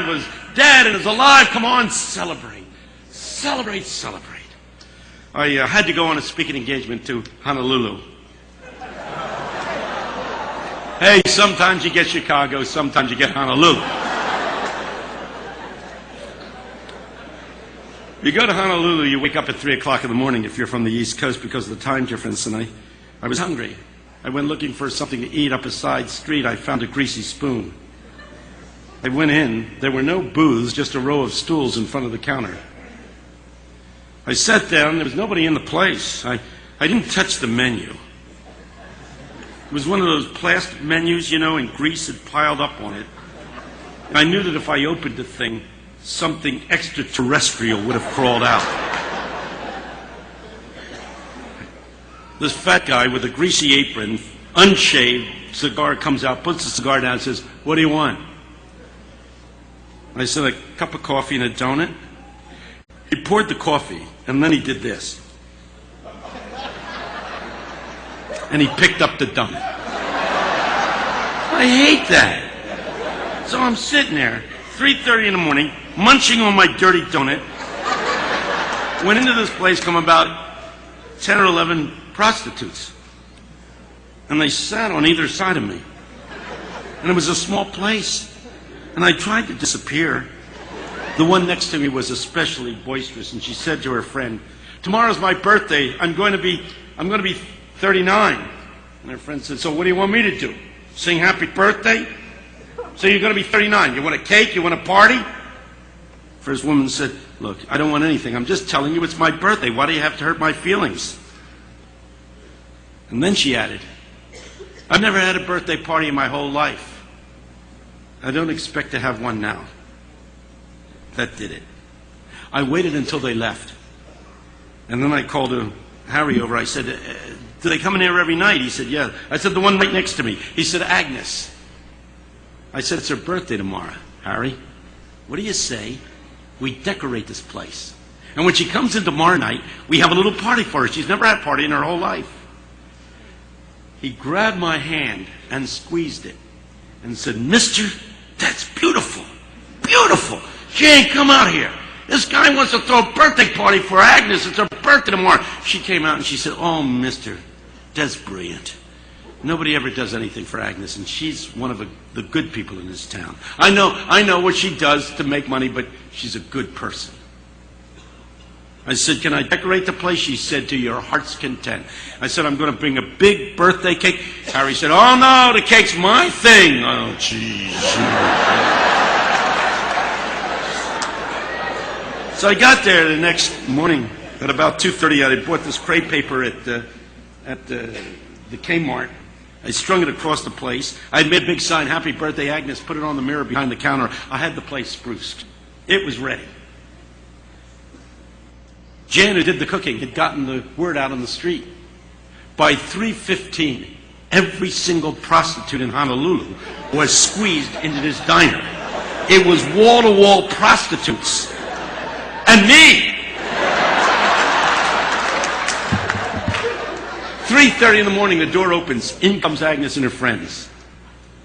husband was dead and is alive. Come on, celebrate. Celebrate, celebrate. I had to go on a speaking engagement to Honolulu. Hey, sometimes you get Chicago, sometimes you get Honolulu. You go to Honolulu, you wake up at 3 o'clock in the morning if you're from the East Coast because of the time difference, and I was hungry. I went looking for something to eat up a side street. I found a greasy spoon. I went in. There were no booths, just a row of stools in front of the counter. I sat down. There was nobody in the place. I didn't touch the menu. It was one of those plastic menus, and grease had piled up on it. And I knew that if I opened the thing, something extraterrestrial would have crawled out. This fat guy with a greasy apron, unshaved, cigar comes out, puts the cigar down and says, "What do you want?" I said, "A cup of coffee and a donut." He poured the coffee, and then he did this. And he picked up the donut. I hate that. So I'm sitting there, 3:30 in the morning, munching on my dirty donut. Went into this place, come about 10 or 11 prostitutes. And they sat on either side of me. And it was a small place. And I tried to disappear. The one next to me was especially boisterous, and she said to her friend, "Tomorrow's my birthday. I'm going to be 39. And her friend said, "So what do you want me to do? Sing happy birthday? So you're going to be 39. You want a cake? You want a party?" First woman said, "Look, I don't want anything. I'm just telling you it's my birthday. Why do you have to hurt my feelings?" And then she added, "I've never had a birthday party in my whole life. I don't expect to have one now." That did it. I waited until they left. And then I called Harry over. I said, "Do they come in here every night?" He said, "Yeah." I said, "The one right next to me." He said, "Agnes." I said, "It's her birthday tomorrow, Harry. What do you say we decorate this place? And when she comes in tomorrow night, we have a little party for her. She's never had a party in her whole life." He grabbed my hand and squeezed it and said, "Mister, that's beautiful. Beautiful. She ain't come out here. This guy wants to throw a birthday party for Agnes. It's her birthday tomorrow." She came out and she said, "Oh, mister, that's brilliant. Nobody ever does anything for Agnes, and she's one of the good people in this town. I know what she does to make money, but she's a good person." I said, "Can I decorate the place?" She said, "To your heart's content." I said, "I'm going to bring a big birthday cake." Harry said, "Oh, no, the cake's my thing." Oh, jeez. So I got there the next morning at about 2:30. I had bought this crepe paper at the Kmart. I strung it across the place. I had made a big sign, "Happy Birthday, Agnes," put it on the mirror behind the counter. I had the place spruced. It was ready. Jan, who did the cooking, had gotten the word out on the street. By 3:15, every single prostitute in Honolulu was squeezed into this diner. It was wall-to-wall prostitutes. And me! 3:30 in the morning, the door opens. In comes Agnes and her friends.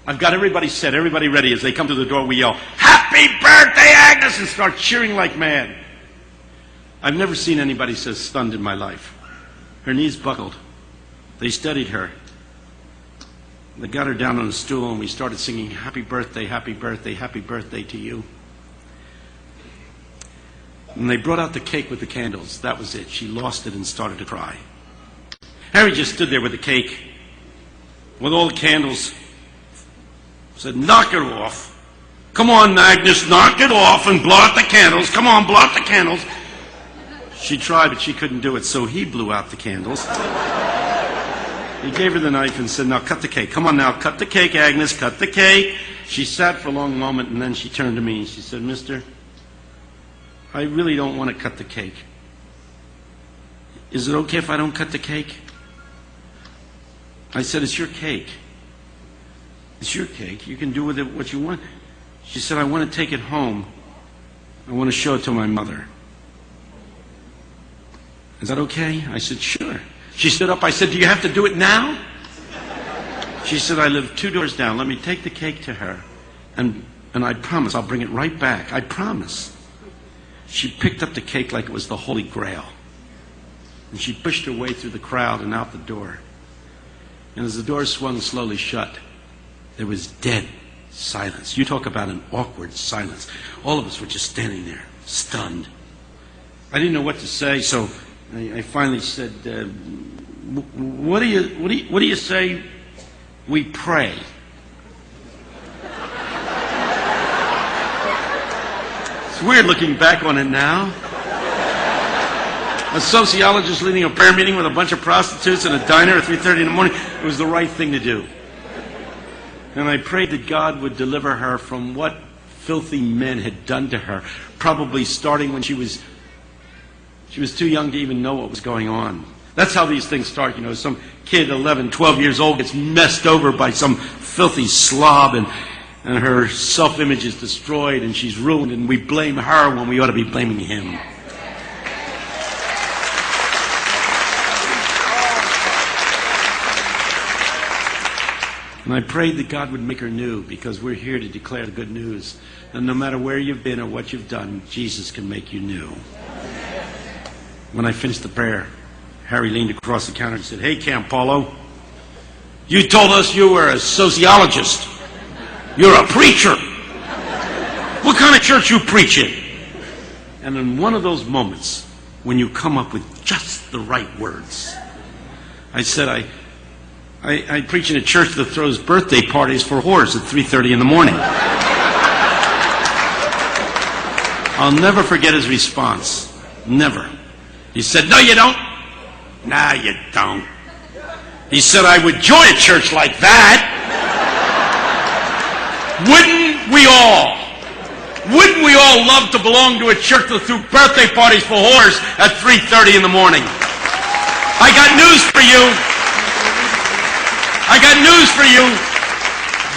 I've got everybody set, everybody ready. As they come to the door, we yell, "Happy birthday, Agnes!" and start cheering like mad. I've never seen anybody so stunned in my life. Her knees buckled. They steadied her. They got her down on a stool, and we started singing, "Happy birthday, happy birthday, happy birthday to you." And they brought out the cake with the candles. That was it. She lost it and started to cry. Harry just stood there with the cake, with all the candles. Said, "Knock it off. Come on, Agnes, knock it off and blow out the candles. Come on, blow out the candles." She tried, but she couldn't do it, so he blew out the candles. He gave her the knife and said, "Now cut the cake. Come on now, cut the cake, Agnes, cut the cake." She sat for a long moment, and then she turned to me and she said, "Mister, I really don't want to cut the cake. Is it okay if I don't cut the cake?" I said, "It's your cake. It's your cake. You can do with it what you want." She said, "I want to take it home. I want to show it to my mother. Is that okay?" I said, "Sure." She stood up. I said, "Do you have to do it now?" She said, "I live 2 doors down. Let me take the cake to her and And I promise I'll bring it right back. I promise. She picked up the cake like it was the Holy Grail. And she pushed her way through the crowd and out the door. And as the door swung slowly shut, there was dead silence. You talk about an awkward silence. All of us were just standing there, stunned. I didn't know what to say, so I finally said, what do you say we pray? It's weird looking back on it now. A sociologist leading a prayer meeting with a bunch of prostitutes in a diner at 3:30 in the morning. It was the right thing to do. And I prayed that God would deliver her from what filthy men had done to her, probably starting when she was too young to even know what was going on. That's how these things start. You know, some kid, 11, 12 years old, gets messed over by some filthy slob, and her self-image is destroyed, and she's ruined, and we blame her when we ought to be blaming him. And I prayed that God would make her new, because we're here to declare the good news. And no matter where you've been or what you've done, Jesus can make you new. When I finished the prayer, Harry leaned across the counter and said, "Hey, Camp Paulo, you told us you were a sociologist. You're a preacher. What kind of church you preach in?" And in one of those moments, when you come up with just the right words, I said, I preach in a church that throws birthday parties for whores at 3:30 in the morning. I'll never forget his response. Never. He said, "No, you don't." "Nah, you don't." He said, "I would join a church like that." Wouldn't we all? Wouldn't we all love to belong to a church that threw birthday parties for whores at 3:30 in the morning? I got news for you. I got news for you.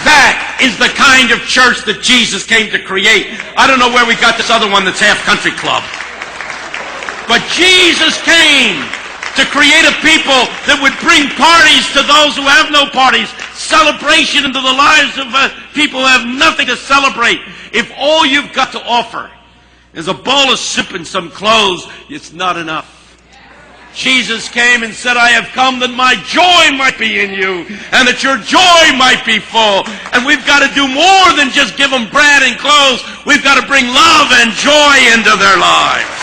That is the kind of church that Jesus came to create. I don't know where we got this other one that's half country club. But Jesus came to create a people that would bring parties to those who have no parties, celebration into the lives of people who have nothing to celebrate. If all you've got to offer is a bowl of soup and some clothes, it's not enough. Jesus came and said, "I have come that my joy might be in you and that your joy might be full." And we've got to do more than just give them bread and clothes. We've got to bring love and joy into their lives.